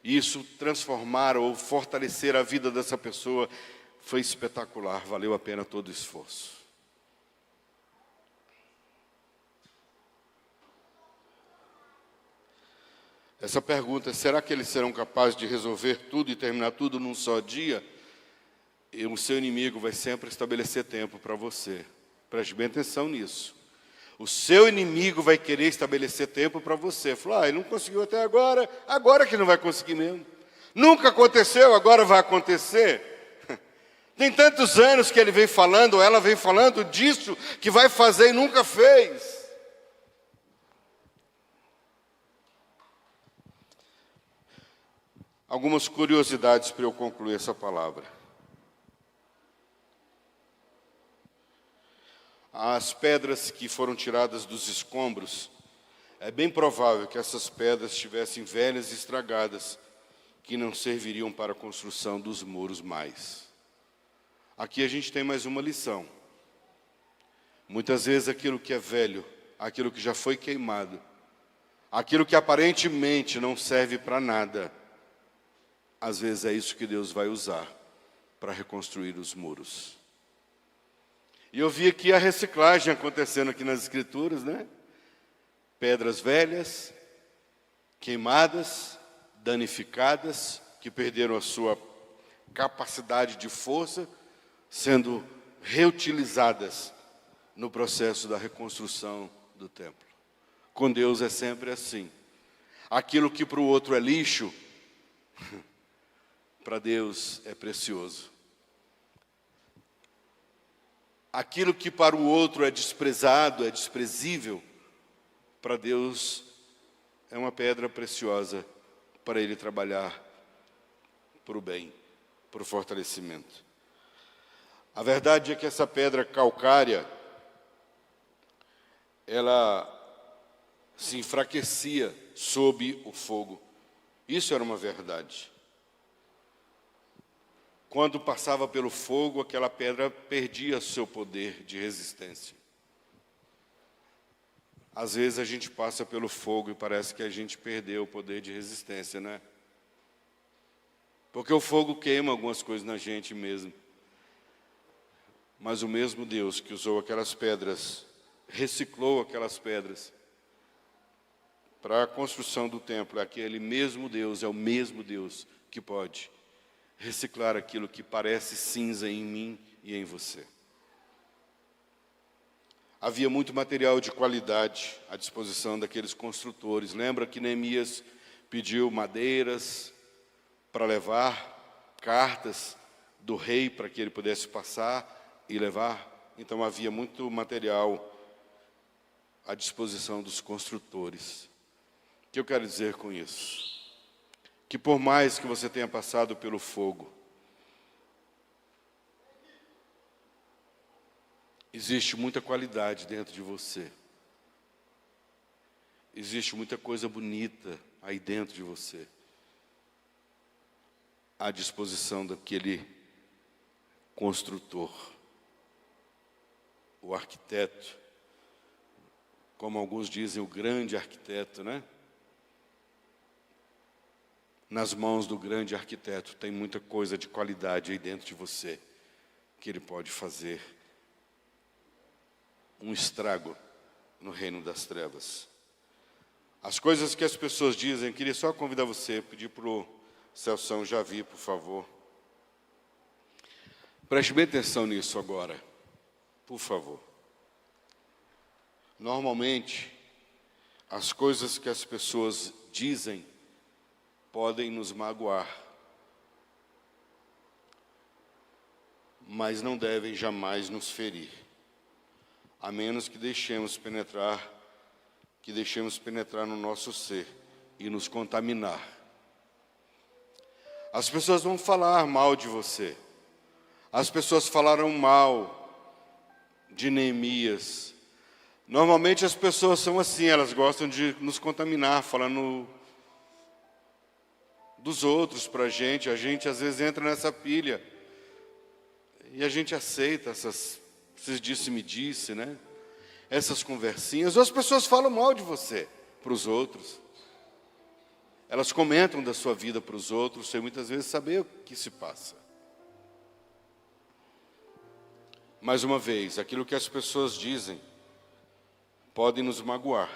e isso transformar ou fortalecer a vida dessa pessoa, foi espetacular, valeu a pena todo o esforço. Essa pergunta, será que eles serão capazes de resolver tudo e terminar tudo num só dia? E o seu inimigo vai sempre estabelecer tempo para você. Preste bem atenção nisso. O seu inimigo vai querer estabelecer tempo para você. Falar, ele não conseguiu até agora, agora que não vai conseguir mesmo. Nunca aconteceu, agora vai acontecer. Tem tantos anos que ele vem falando, ou ela vem falando disso, que vai fazer e nunca fez. Algumas curiosidades para eu concluir essa palavra. As pedras que foram tiradas dos escombros, é bem provável que essas pedras estivessem velhas e estragadas, que não serviriam para a construção dos muros mais. Aqui a gente tem mais uma lição. Muitas vezes aquilo que é velho, aquilo que já foi queimado, aquilo que aparentemente não serve para nada, às vezes é isso que Deus vai usar para reconstruir os muros. E eu vi aqui a reciclagem acontecendo aqui nas Escrituras, né? Pedras velhas, queimadas, danificadas, que perderam a sua capacidade de força, sendo reutilizadas no processo da reconstrução do templo. Com Deus é sempre assim. Aquilo que para o outro é lixo, para Deus é precioso. Aquilo que para o outro é desprezado, é desprezível, para Deus é uma pedra preciosa para Ele trabalhar para o bem, para o fortalecimento. A verdade é que essa pedra calcária, ela se enfraquecia sob o fogo. Isso era uma verdade. Quando passava pelo fogo, aquela pedra perdia seu poder de resistência. Às vezes a gente passa pelo fogo e parece que a gente perdeu o poder de resistência, né? Porque o fogo queima algumas coisas na gente mesmo. Mas o mesmo Deus que usou aquelas pedras, reciclou aquelas pedras para a construção do templo, aquele mesmo Deus, é o mesmo Deus que pode reciclar aquilo que parece cinza em mim e em você. Havia muito material de qualidade à disposição daqueles construtores. Lembra que Neemias pediu madeiras para levar, cartas do rei para que ele pudesse passar e levar? Então havia muito material à disposição dos construtores. O que eu quero dizer com isso? Que por mais que você tenha passado pelo fogo, existe muita qualidade dentro de você. Existe muita coisa bonita aí dentro de você, à disposição daquele construtor, o arquiteto, como alguns dizem, o grande arquiteto, né? Nas mãos do grande arquiteto tem muita coisa de qualidade aí dentro de você, que ele pode fazer um estrago no reino das trevas. As coisas que as pessoas dizem, queria só convidar você, pedir para o Celção Javi, por favor. Preste bem atenção nisso agora, por favor. Normalmente, as coisas que as pessoas dizem podem nos magoar, mas não devem jamais nos ferir, a menos que deixemos penetrar no nosso ser e nos contaminar. As pessoas vão falar mal de você. As pessoas falaram mal de Neemias. Normalmente as pessoas são assim, elas gostam de nos contaminar, falando dos outros para a gente às vezes entra nessa pilha, e a gente aceita esses disse-me-disse, né? Essas conversinhas, ou as pessoas falam mal de você para os outros, elas comentam da sua vida para os outros, sem muitas vezes saber o que se passa. Mais uma vez, aquilo que as pessoas dizem podem nos magoar,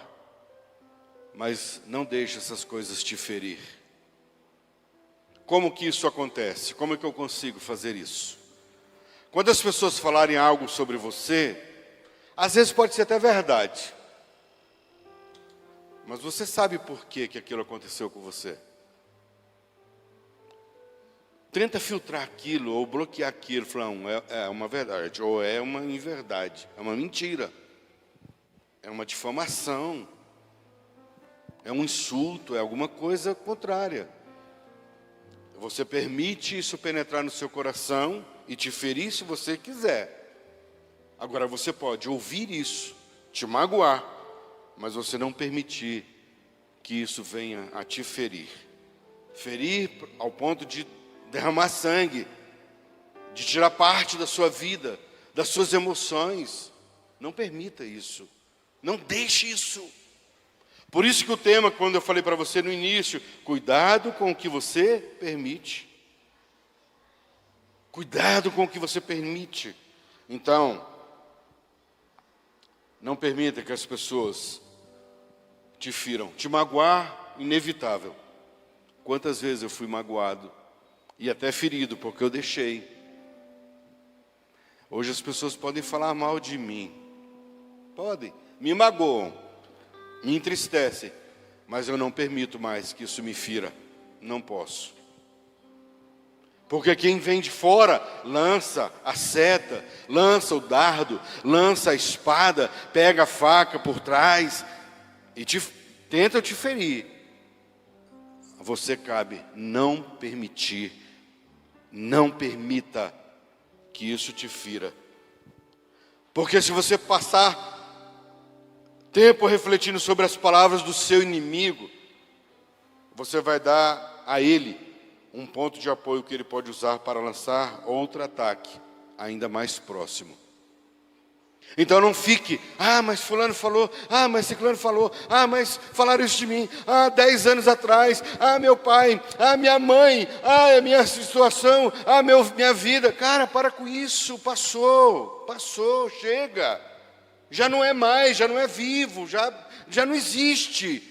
mas não deixe essas coisas te ferir. Como que isso acontece? Como é que eu consigo fazer isso? Quando as pessoas falarem algo sobre você, às vezes pode ser até verdade, mas você sabe por que aquilo aconteceu com você. Tenta filtrar aquilo ou bloquear aquilo, falar, não, é uma verdade, ou é uma inverdade, é uma mentira, é uma difamação, é um insulto, é alguma coisa contrária. Você permite isso penetrar no seu coração e te ferir se você quiser. Agora você pode ouvir isso, te magoar, mas você não permitir que isso venha a te ferir. Ferir ao ponto de derramar sangue, de tirar parte da sua vida, das suas emoções. Não permita isso. Não deixe isso. Por isso que o tema, quando eu falei para você no início, cuidado com o que você permite. Cuidado com o que você permite. Então, não permita que as pessoas te firam. Te magoar, inevitável. Quantas vezes eu fui magoado e até ferido, porque eu deixei. Hoje as pessoas podem falar mal de mim. Podem. Me magoam. Me entristecem. Mas eu não permito mais que isso me fira. Não posso. Porque quem vem de fora lança a seta, lança o dardo, lança a espada, pega a faca por trás e tenta te ferir. A você cabe não permitir, não permita que isso te fira. Porque se você passar tempo refletindo sobre as palavras do seu inimigo, você vai dar a ele um ponto de apoio que ele pode usar para lançar outro ataque, ainda mais próximo. Então não fique, mas fulano falou, mas ciclano falou, mas falaram isso de mim, 10 anos atrás, meu pai, minha mãe, a minha situação, minha vida. Cara, para com isso, passou, chega. Já não é mais, já não é vivo, já não existe,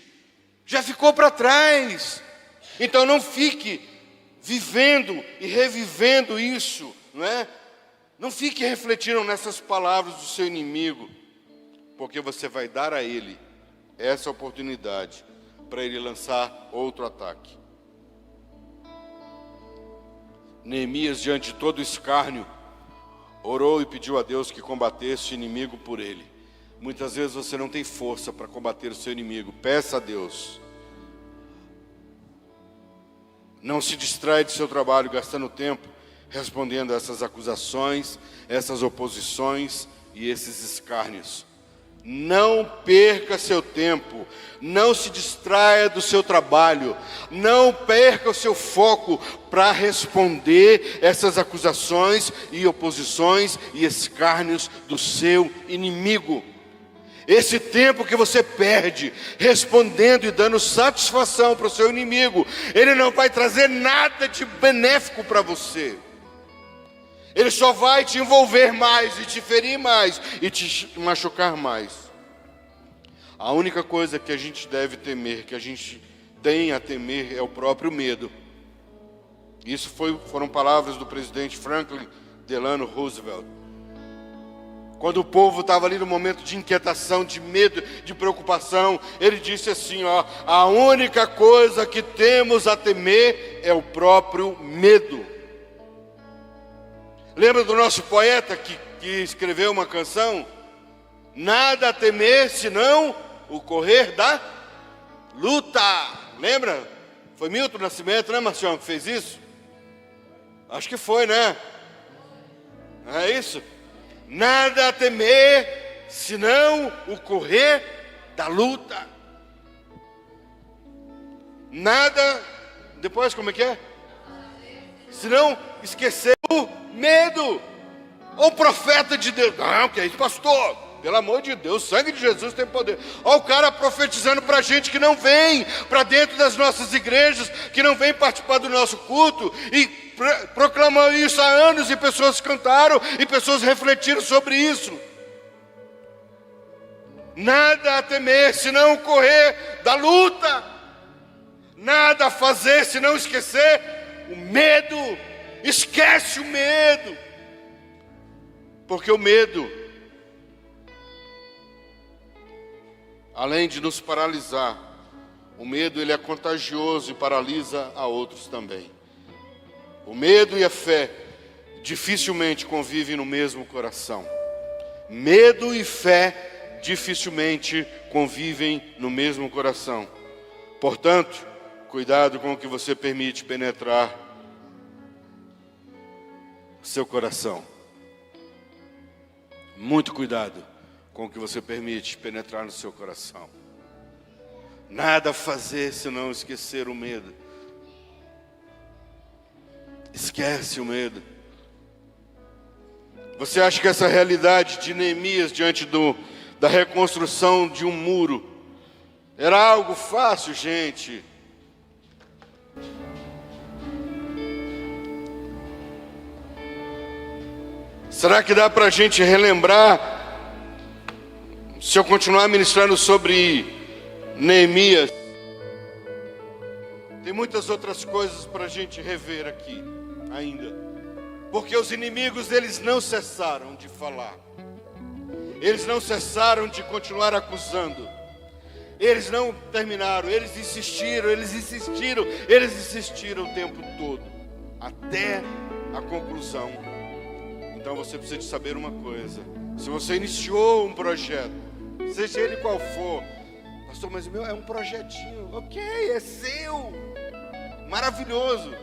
já ficou para trás. Então não fique vivendo e revivendo isso, não é? Não fique refletindo nessas palavras do seu inimigo, porque você vai dar a ele essa oportunidade para ele lançar outro ataque. Neemias, diante de todo o escárnio, orou e pediu a Deus que combatesse o inimigo por ele. Muitas vezes você não tem força para combater o seu inimigo. Peça a Deus. Não se distrai do seu trabalho gastando tempo respondendo a essas acusações, essas oposições e esses escárnios. Não perca seu tempo, não se distraia do seu trabalho, não perca o seu foco para responder essas acusações e oposições e escárnios do seu inimigo. Esse tempo que você perde respondendo e dando satisfação para o seu inimigo, ele não vai trazer nada de benéfico para você. Ele só vai te envolver mais e te ferir mais e te machucar mais. A única coisa que a gente deve temer, que a gente tem a temer, é o próprio medo. Isso foram palavras do presidente Franklin Delano Roosevelt. Quando o povo estava ali no momento de inquietação, de medo, de preocupação, ele disse assim, a única coisa que temos a temer é o próprio medo. Lembra do nosso poeta que escreveu uma canção? Nada a temer senão o correr da luta. Lembra? Foi Milton Nascimento, né, Marcião, que fez isso? Acho que foi, né? É isso? Nada a temer, senão o correr da luta. Nada, depois como é que é? Senão esquecer o medo. O profeta de Deus, não, que é isso, pastor? Pelo amor de Deus, o sangue de Jesus tem poder. Olha o cara profetizando para a gente que não vem para dentro das nossas igrejas, que não vem participar do nosso culto, e proclamou isso há anos, e pessoas cantaram, e pessoas refletiram sobre isso. Nada a temer, senão correr da luta. Nada a fazer, senão esquecer o medo. Esquece o medo. Porque o medo, além de nos paralisar, o medo ele é contagioso e paralisa a outros também. O medo e a fé dificilmente convivem no mesmo coração. Medo e fé dificilmente convivem no mesmo coração. Portanto, cuidado com o que você permite penetrar seu coração. Muito cuidado com o que você permite penetrar no seu coração. Nada a fazer senão esquecer o medo. Esquece o medo. Você acha que essa realidade de Neemias diante da reconstrução de um muro era algo fácil, gente? Será que dá para a gente relembrar, se eu continuar ministrando sobre Neemias? Tem muitas outras coisas para a gente rever aqui ainda. Porque os inimigos, eles não cessaram de falar. Eles não cessaram de continuar acusando. Eles não terminaram, eles insistiram o tempo todo. Até a conclusão. Então você precisa de saber uma coisa. Se você iniciou um projeto, seja ele qual for, pastor, mas o meu é um projetinho. Ok, é seu. Maravilhoso.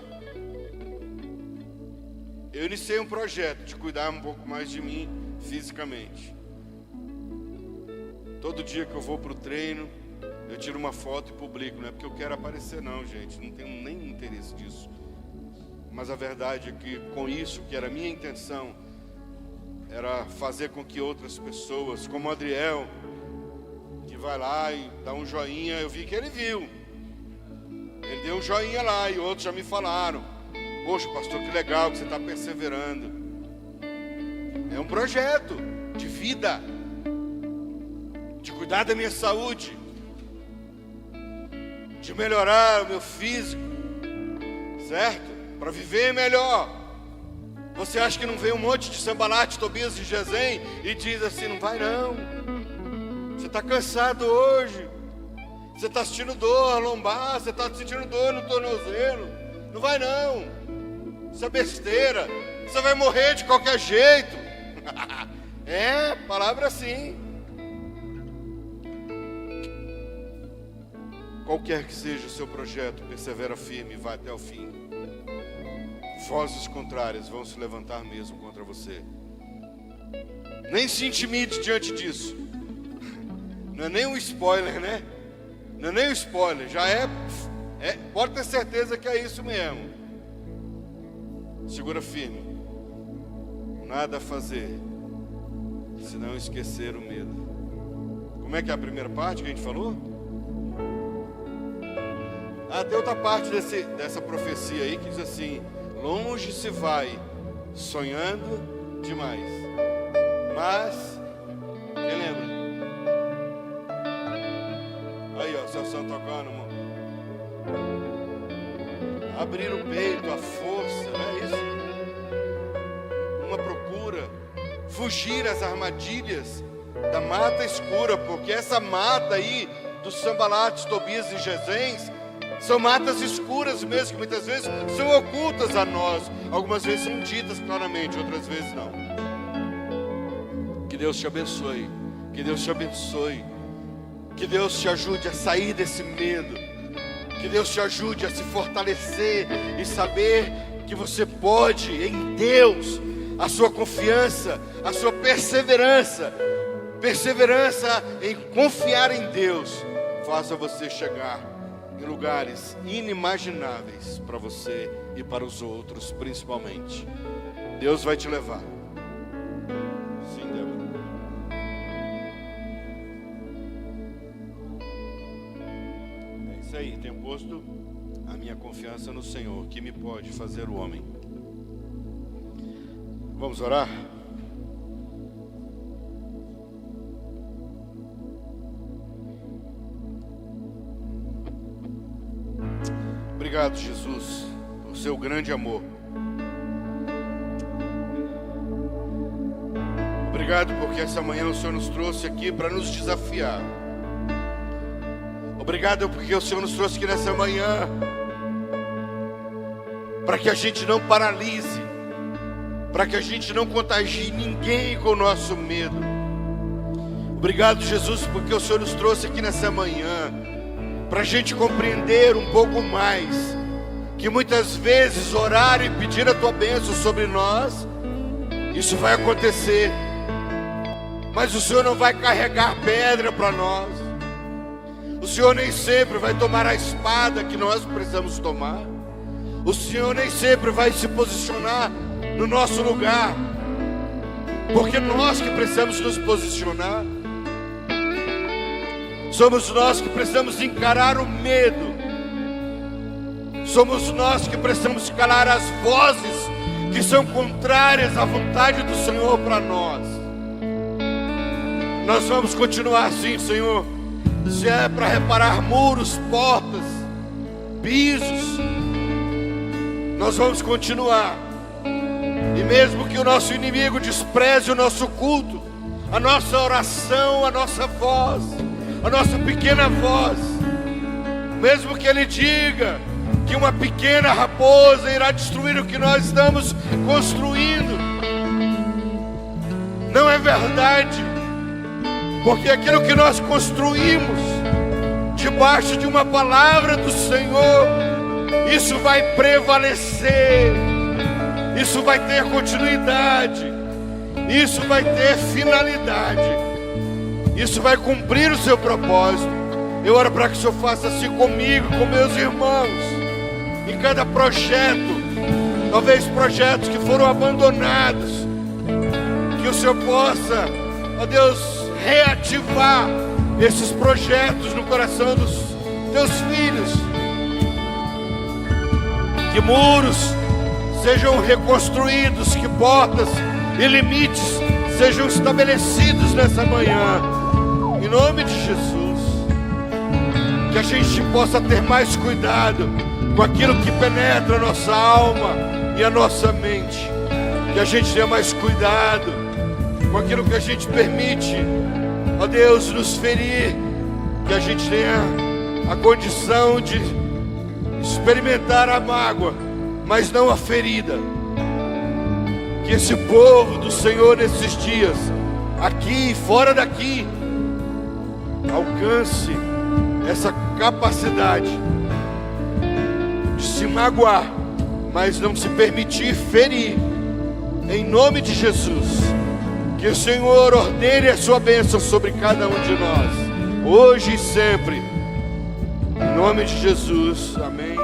Eu iniciei um projeto de cuidar um pouco mais de mim fisicamente. Todo dia que eu vou para o treino, eu tiro uma foto e publico. Não é porque eu quero aparecer não, gente. Não tenho nem interesse disso. Mas a verdade é que com isso, que era a minha intenção, era fazer com que outras pessoas, como o Adriel, que vai lá e dá um joinha, eu vi que ele viu. Ele deu um joinha lá e outros já me falaram: poxa, pastor, que legal que você está perseverando. É um projeto de vida, de cuidar da minha saúde, de melhorar o meu físico, certo? Para viver melhor. Você acha que não vem um monte de Sanbalate, Tobias e Gesem e diz assim: não vai não, você está cansado hoje, você está sentindo dor lombar, você está sentindo dor no tornozelo, não vai não, isso é besteira, você vai morrer de qualquer jeito. É, palavra assim. Qualquer que seja o seu projeto, persevera firme e vai até o fim. Vozes contrárias vão se levantar mesmo contra você. Nem se intimide diante disso. Não é nem um spoiler, né? Não é nem um spoiler, já pode ter certeza que é isso mesmo. Segura firme. Nada a fazer, se não esquecer o medo. Como é que é a primeira parte que a gente falou? Tem outra parte dessa profecia aí que diz assim: longe se vai, sonhando demais. Mas, quem lembra? Aí, ó, Celso tocando, irmão. Abrir o peito, a força, não é isso? Uma procura, fugir às armadilhas da mata escura, porque essa mata aí, dos Sanbalates, Tobias e Gesens, são matas escuras mesmo, que muitas vezes são ocultas a nós. Algumas vezes são ditas claramente, outras vezes não. Que Deus te abençoe. Que Deus te abençoe. Que Deus te ajude a sair desse medo. Que Deus te ajude a se fortalecer e saber que você pode, em Deus, a sua confiança, a sua perseverança em confiar em Deus, faça você chegar em lugares inimagináveis para você e para os outros, principalmente. Deus vai te levar. Sim, Débora. É isso aí, tenho posto a minha confiança no Senhor, que me pode fazer o homem. Vamos orar? Obrigado, Jesus, por seu grande amor. Obrigado porque essa manhã o Senhor nos trouxe aqui para nos desafiar. Obrigado porque o Senhor nos trouxe aqui nessa manhã para que a gente não paralise, para que a gente não contagie ninguém com o nosso medo. Obrigado, Jesus, porque o Senhor nos trouxe aqui nessa manhã para a gente compreender um pouco mais que muitas vezes orar e pedir a Tua bênção sobre nós, isso vai acontecer, mas o Senhor não vai carregar pedra para nós. O Senhor nem sempre vai tomar a espada que nós precisamos tomar. O Senhor nem sempre vai se posicionar no nosso lugar, porque nós que precisamos nos posicionar. Somos nós que precisamos encarar o medo. Somos nós que precisamos calar as vozes que são contrárias à vontade do Senhor para nós. Nós vamos continuar assim, Senhor. Se é para reparar muros, portas, pisos, nós vamos continuar. E mesmo que o nosso inimigo despreze o nosso culto, a nossa oração, a nossa voz, a nossa pequena voz, mesmo que ele diga que uma pequena raposa irá destruir o que nós estamos construindo, não é verdade, porque aquilo que nós construímos debaixo de uma palavra do Senhor, isso vai prevalecer, isso vai ter continuidade, isso vai ter finalidade, isso vai cumprir o seu propósito. Eu oro para que o Senhor faça assim comigo, com meus irmãos, em cada projeto, talvez projetos que foram abandonados, que o Senhor possa, ó Deus, reativar esses projetos no coração dos teus filhos, que muros sejam reconstruídos, que portas e limites sejam estabelecidos nessa manhã, em nome de Jesus. Que a gente possa ter mais cuidado com aquilo que penetra a nossa alma e a nossa mente. Que a gente tenha mais cuidado com aquilo que a gente permite, ó Deus, nos ferir. Que a gente tenha a condição de experimentar a mágoa, mas não a ferida. Que esse povo do Senhor nesses dias, aqui e fora daqui, alcance essa capacidade de se magoar, mas não se permitir ferir, em nome de Jesus. Que o Senhor ordene a sua bênção sobre cada um de nós, hoje e sempre, em nome de Jesus, amém.